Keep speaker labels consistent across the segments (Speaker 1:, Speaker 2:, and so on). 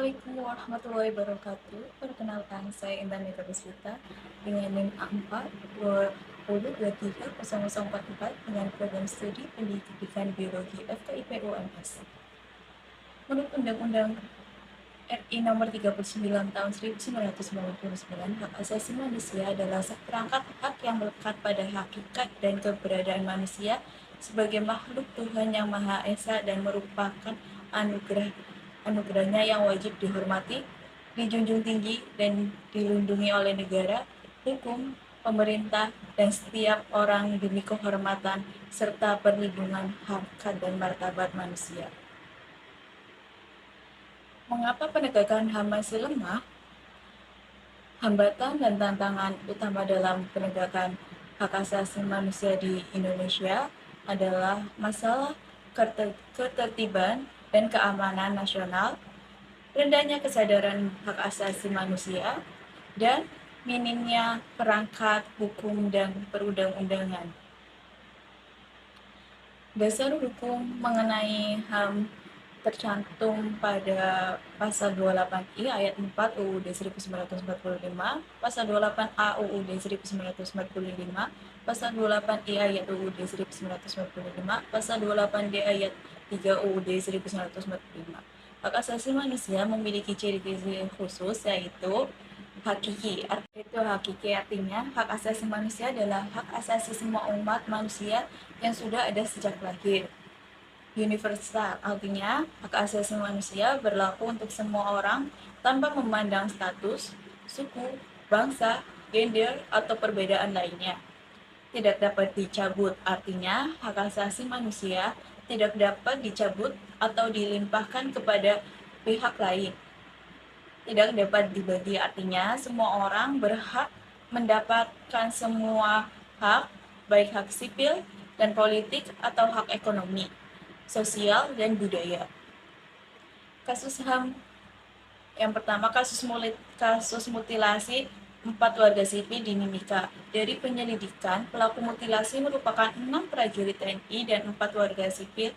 Speaker 1: Assalamualaikum warahmatullahi wabarakatuh. Perkenalkan, saya Intan Mitra Deswita dengan NIM A4 20230044 dengan program studi Pendidikan Biologi FKIP UMS. Menurut Undang-Undang RI Nomor 39 Tahun 1999, hak asasi manusia adalah seperangkat hak yang melekat pada hakikat dan keberadaan manusia sebagai makhluk Tuhan yang Maha Esa dan merupakan anugerahnya yang wajib dihormati, dijunjung tinggi, dan dilindungi oleh negara, hukum, pemerintah, dan setiap orang demi kehormatan serta perlindungan harkat dan martabat manusia. Mengapa penegakan HAM masih lemah? Hambatan dan tantangan utama dalam penegakan hak asasi manusia di Indonesia adalah masalah ketertiban dan keamanan nasional, rendahnya kesadaran hak asasi manusia, dan minimnya perangkat hukum dan perundang-undangan. Dasar hukum mengenai HAM tercantum pada pasal 28I ayat 4 UUD 1945, pasal 28A UUD 1945, pasal 28I ayat UUD 1945, pasal 28D ayat 3 UUD 1945. Hak asasi manusia memiliki ciri-ciri khusus, yaitu hakiki. Itu hakiki artinya hak asasi manusia adalah hak asasi semua umat manusia yang sudah ada sejak lahir. Universal artinya hak asasi manusia berlaku untuk semua orang tanpa memandang status, suku, bangsa, gender, atau perbedaan lainnya. Tidak dapat dicabut artinya hak asasi manusia tidak dapat dicabut atau dilimpahkan kepada pihak lain. Tidak dapat dibagi artinya semua orang berhak mendapatkan semua hak, baik hak sipil dan politik atau hak ekonomi, sosial, dan budaya. Kasus HAM yang pertama, kasus mutilasi 4 warga sipil di Mimika. Dari penyelidikan, pelaku mutilasi merupakan 6 prajurit TNI dan 4 warga sipil.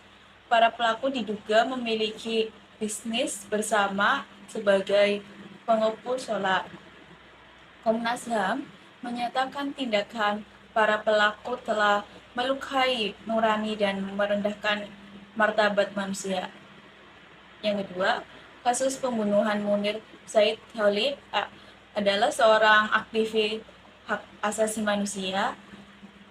Speaker 1: Para pelaku diduga memiliki bisnis bersama sebagai pengepul solar. Komnas HAM menyatakan tindakan para pelaku telah melukai nurani dan merendahkan martabat manusia. Yang kedua, kasus pembunuhan Munir Said Khalid adalah seorang aktivis hak asasi manusia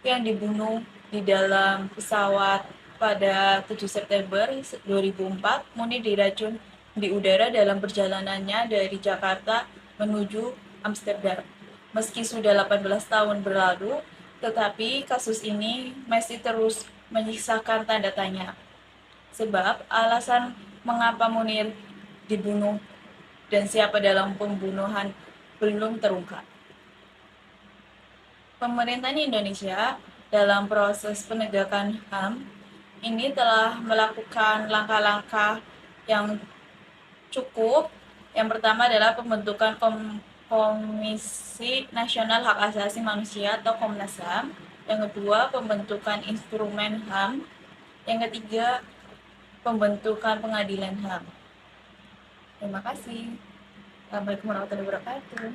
Speaker 1: yang dibunuh di dalam pesawat pada 7 September 2004. Munir diracun di udara dalam perjalanannya dari Jakarta menuju Amsterdam. Meski sudah 18 tahun berlalu, tetapi kasus ini masih terus menyisakan tanda tanya. Sebab alasan mengapa Munir dibunuh dan siapa dalam pembunuhan belum terungkap. Pemerintah Indonesia dalam proses penegakan HAM ini telah melakukan langkah-langkah yang cukup. Yang pertama adalah pembentukan Komisi Nasional Hak Asasi Manusia atau Komnas HAM. Yang kedua, pembentukan instrumen HAM. Yang ketiga, pembentukan pengadilan HAM. Terima kasih. Assalamualaikum warahmatullahi wabarakatuh.